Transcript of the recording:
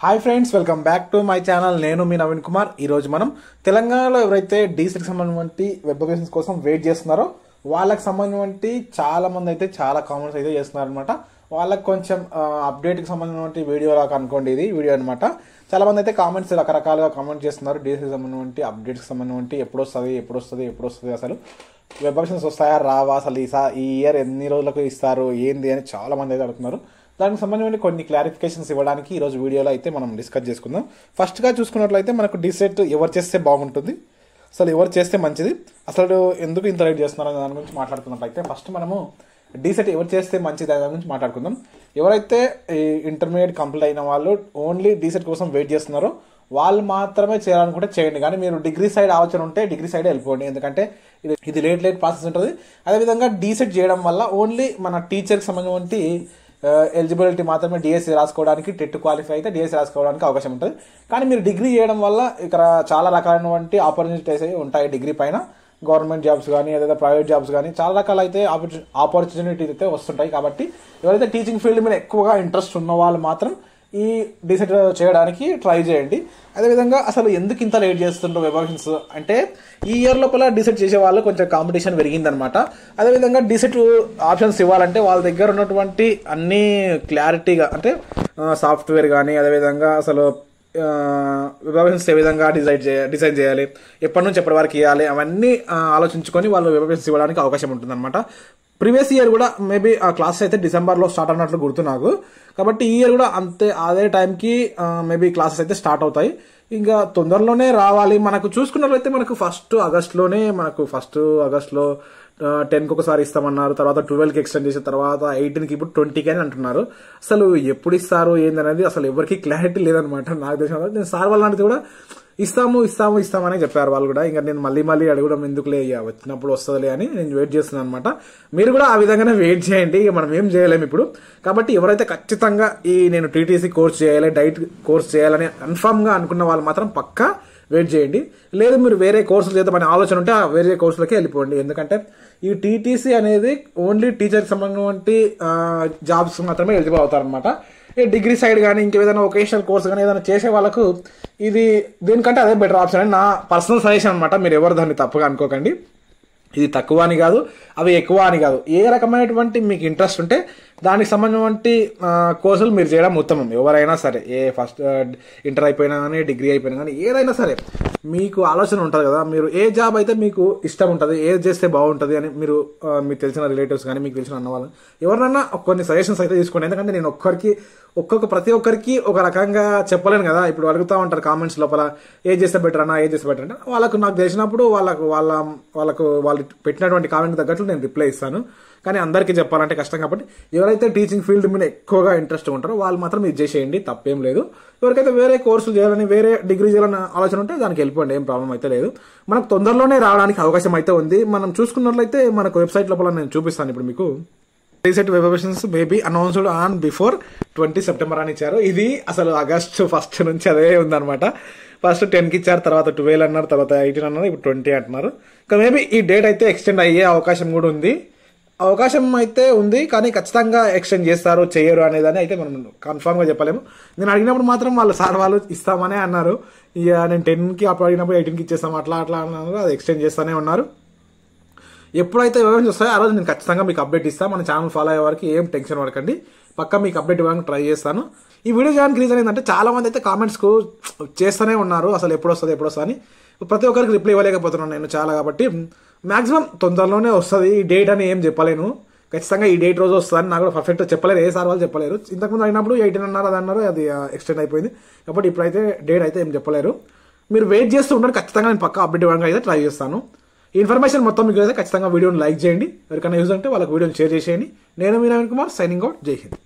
Hi friends, welcome back to my channel. నేను మీ నవీన్ కుమార్. ఈరోజు మనం తెలంగాణలో ఎవరైతే డీసెట్కి సంబంధించి వెబ్ అప్లికేషన్స్ కోసం వెయిట్ చేస్తున్నారో వాళ్ళకి సంబంధించి చాలా మంది అయితే చాలా కామెంట్స్ అయితే చేస్తున్నారు అనమాట. వాళ్ళకి కొంచెం అప్డేట్కి సంబంధించిన వీడియో లాగా అనుకోండి ఇది వీడియో అనమాట. చాలా మంది అయితే కామెంట్స్ రకరకాలుగా కామెంట్ చేస్తున్నారు. డీసెట్కి సంబంధించి అప్డేట్స్కి సంబంధించి ఎప్పుడు వస్తుంది అసలు వెబ్ అప్లికేషన్స్ వస్తాయా రావా, అసలు ఈ ఇయర్ ఎన్ని రోజులకు ఇస్తారు ఏంది అని చాలా మంది అయితే అడుగుతున్నారు. దానికి సంబంధించి కొన్ని క్లారిఫికేషన్స్ ఇవ్వడానికి ఈరోజు వీడియోలో అయితే మనం డిస్కస్ చేసుకుందాం. ఫస్ట్గా చూసుకున్నట్లయితే మనకు డీసెట్ ఎవరు చేస్తే బాగుంటుంది, అసలు ఎవరు చేస్తే మంచిది, అసలు ఎందుకు ఇంత రైట్ చేస్తున్నారు అనే దాని గురించి మాట్లాడుతున్నట్లయితే ఫస్ట్ మనము డీసెట్ ఎవరు చేస్తే మంచిది అనే దాని గురించి మాట్లాడుకుందాం. ఎవరైతే ఇంటర్మీడియట్ కంప్లీట్ అయిన వాళ్ళు ఓన్లీ డీసెట్ కోసం వెయిట్ చేస్తున్నారో వాళ్ళు మాత్రమే చేయాలనుకుంటే చేయండి. కానీ మీరు డిగ్రీ సైడ్ ఆలోచన ఉంటే డిగ్రీ సైడ్ వెళ్ళిపోండి, ఎందుకంటే ఇది లేట్ ప్రాసెస్ ఉంటుంది. అదేవిధంగా డీసెట్ చేయడం వల్ల ఓన్లీ మన టీచర్కి సంబంధించి ఎలిజిబిలిటీ మాత్రమే డిఎస్సి రాసుకోవడానికి, టెట్ క్వాలిఫై అయితే డిఎస్సి రాసుకోవడానికి అవకాశం ఉంటుంది. కానీ మీరు డిగ్రీ చేయడం వల్ల ఇక్కడ చాలా రకాలైనటువంటి ఆపర్చునిటీస్ ఉంటాయి. డిగ్రీ పైన గవర్నమెంట్ జాబ్స్ కానీ లేదా ప్రైవేట్ జాబ్స్ కానీ చాలా రకాల అయితే ఆపర్చునిటీస్ అయితే వస్తుంటాయి. కాబట్టి ఎవరైతే టీచింగ్ ఫీల్డ్ మీద ఎక్కువగా ఇంట్రెస్ట్ ఉన్న వాళ్ళు మాత్రం ఈ డీసెట్ చేయడానికి ట్రై చేయండి. అదేవిధంగా అసలు ఎందుకు ఇంత లేట్ చేస్తుంటారు వెబ్ అప్లికేషన్స్ అంటే ఈ ఇయర్ లోపల డీసెట్ చేసే వాళ్ళు కొంచెం కాంపిటీషన్ పెరిగిందనమాట. అదేవిధంగా డీసెట్ ఆప్షన్స్ ఇవ్వాలంటే వాళ్ళ దగ్గర ఉన్నటువంటి అన్ని క్లారిటీగా అంటే సాఫ్ట్వేర్ కానీ అదేవిధంగా అసలు వెబ్ అప్లికేషన్స్ ఏ విధంగా డిజైన్ చేయాలి, ఎప్పటి నుంచి ఎప్పటి వరకు ఇవ్వాలి, అవన్నీ ఆలోచించుకొని వాళ్ళు వెబ్ అప్లికేషన్స్ ఇవ్వడానికి అవకాశం ఉంటుందన్నమాట. ప్రీవియస్ ఇయర్ కూడా మేబీ ఆ క్లాసెస్ అయితే డిసెంబర్లో స్టార్ట్ అన్నట్లు గుర్తు నాకు. కాబట్టి ఈ ఇయర్ కూడా అదే టైంకి మేబీ క్లాసెస్ అయితే స్టార్ట్ అవుతాయి. ఇంకా తొందరలోనే రావాలి. మనకు చూసుకున్నట్లయితే మనకు ఫస్ట్ ఆగస్టులో 10కి ఒకసారి ఇస్తామన్నారు, తర్వాత 12కి ఎక్స్టెండ్ చేసిన తర్వాత 18కి ఇప్పుడు 20కి అని అంటున్నారు. అసలు ఎప్పుడు ఇస్తారు ఏందనేది అసలు ఎవరికి క్లారిటీ లేదనమాట. నాకు తెలిసిన నేను సార్ వాళ్ళంటి కూడా ఇస్తామని చెప్పారు వాళ్ళు కూడా. ఇంకా నేను మళ్ళీ అడగడం ఎందుకులే, వచ్చినప్పుడు వస్తుందిలే అని నేను వెయిట్ చేస్తున్నాను అనమాట. మీరు కూడా ఆ విధంగానే వెయిట్ చేయండి. ఇక మనం ఏం చేయలేము ఇప్పుడు. కాబట్టి ఎవరైతే ఖచ్చితంగా నేను టీటీసీ కోర్స్ చేయాలి, డైట్ కోర్స్ చేయాలని కన్ఫామ్ గా అనుకున్న వాళ్ళు మాత్రం పక్కా వెయిట్ చేయండి. లేదు మీరు వేరే కోర్సులు చేద్దామనే ఆలోచన ఉంటే వేరే కోర్సులకి వెళ్ళిపోండి. ఎందుకంటే ఈ టీటీసీ అనేది ఓన్లీ టీచర్కి సంబంధించి జాబ్స్ మాత్రమే ఎలిజిబుల్ అవుతారనమాట. డిగ్రీ సైడ్ కానీ ఇంకేదైనా వొకేషనల్ కోర్స్ కానీ ఏదైనా చేసే వాళ్ళకు ఇది దీనికంటే అదే బెటర్ ఆప్షన్ అని నా పర్సనల్ సజెషన్ అనమాట. మీరు ఎవరు దాన్ని తప్పుగా అనుకోకండి. ఇది తక్కువ అని కాదు, అవి ఎక్కువ అని కాదు. ఏ రకమైనటువంటి మీకు ఇంట్రెస్ట్ ఉంటే దానికి సంబంధించిన కోర్సులు మీరు చేయడం ఉత్తమం. ఎవరైనా సరే, ఫస్ట్ ఇంటర్ అయిపోయినా కానీ డిగ్రీ అయిపోయినా కానీ ఏదైనా సరే మీకు ఆలోచన ఉంటుంది కదా, మీరు ఏ జాబ్ అయితే మీకు ఇష్టం ఉంటుంది, ఏది చేస్తే బాగుంటుంది అని మీరు మీకు తెలిసిన రిలేటివ్స్ కానీ మీకు తెలిసిన అన్న వాళ్ళు ఎవరినన్నా కొన్ని సజెషన్స్ అయితే తీసుకోండి. ఎందుకంటే నేను ప్రతి ఒక్కరికి ఒక రకంగా చెప్పలేను కదా. ఇప్పుడు అడుగుతూ ఉంటారు కామెంట్స్ లోపల ఏది చేస్తే బెటర్ అన్నా, ఏది చేస్తే బెటర్ అంటే వాళ్ళకు నాకు తెలిసినప్పుడు వాళ్ళు పెట్టినటువంటి కామెంట్ తగ్గట్లు నేను రిప్లై ఇస్తాను. కానీ అందరికీ చెప్పాలంటే కష్టం. కాబట్టి ఎవరైతే టీచింగ్ ఫీల్డ్ మీద ఎక్కువగా ఇంట్రెస్ట్ ఉంటారో వాళ్ళు మాత్రం ఇది చేసేయండి, తప్పేం లేదు. ఎవరికైతే వేరే కోర్సులు చేయాలని, వేరే డిగ్రీ చేయాలని ఆలోచన ఉంటే దానికి వెళ్ళిపోండి, ఏం ప్రాబ్లం అయితే లేదు. మనకు తొందరలోనే రావడానికి అవకాశం అయితే ఉంది. మనం చూసుకున్నట్లయితే మనకు వెబ్సైట్ లోపల నేను చూపిస్తాను ఇప్పుడు మీకు. DEECET web applications maybe announced on before 20 September అని ఇచ్చారు. ఇది అసలు ఆగస్టు 1 నుంచి అదే ఉందన్నమాట. ఫస్ట్ 10కి ఇచ్చారు, తర్వాత 12 అన్నారు, తర్వాత 18 అన్నారు, ఇప్పుడు 20 అంటున్నారు. ఇంకా మేబీ ఈ డేట్ అయితే ఎక్స్టెండ్ అయ్యే అవకాశం కూడా ఉంది. అవకాశం అయితే ఉంది, కానీ ఖచ్చితంగా ఎక్స్టెండ్ చేస్తారు చేయరు అనేదాన్ని అయితే మనం కన్ఫామ్ గా చెప్పలేము. నేను అడిగినప్పుడు మాత్రం వాళ్ళు ఇస్తామనే అన్నారు. ఇక నేను 10కి అప్పుడు అడిగినప్పుడు 18కి ఇచ్చేస్తాం అట్లా అన్నారు. అది ఎక్స్టెండ్ చేస్తానే ఉన్నారు. ఎప్పుడైతే వివరించి వస్తాయో ఆ రోజు నేను ఖచ్చితంగా మీకు అప్డేట్ ఇస్తాను. మన ఛానల్ ఫాలో అయ్యే వరకు ఏం టెన్షన్ పడకండి, పక్కా మీకు అప్డేట్ ఇవ్వడానికి ట్రై చేస్తాను. ఈ వీడియో చేయడానికి రీజన్ ఏంటంటే చాలా మంది అయితే కామెంట్స్కు చేస్తూనే ఉన్నారు అసలు ఎప్పుడు వస్తుంది అని. ప్రతి ఒక్కరికి రిప్లై ఇవ్వలేకపోతున్నాను నేను చాలా. కాబట్టి మాక్సిమం తొందరలోనే వస్తుంది. ఈ డేట్ అని ఏం చెప్పలేను, ఖచ్చితంగా ఈ డేట్ రోజు వస్తుందని నాకు కూడా పర్ఫెక్ట్ చెప్పలేరు, ఏ సార్ వాళ్ళు చెప్పలేరు. ఇంతకుముందు అయినప్పుడు 18 అన్నారు, అది అన్నారు, అది ఎక్స్టెండ్ అయిపోయింది. కాబట్టి ఇప్పుడైతే డేట్ అయితే ఏం చెప్పలేరు. మీరు వెయిట్ చేస్తూ ఉండండి, ఖచ్చితంగా నేను పక్కా అప్డేట్ ఇవ్వడానికి అయితే ట్రై చేస్తాను. ఈ ఇన్ఫర్మేషన్ మొత్తం మీకు అయితే ఖచ్చితంగా వీడియోని లైక్ చేయండి. ఎవరికైనా యూజ్ అంటే వాళ్ళకి వీడియోని షేర్ చేసేయండి. నేను మీ నవీన్ కుమార్, సైనింగ్ అవుట్. జై హింద్.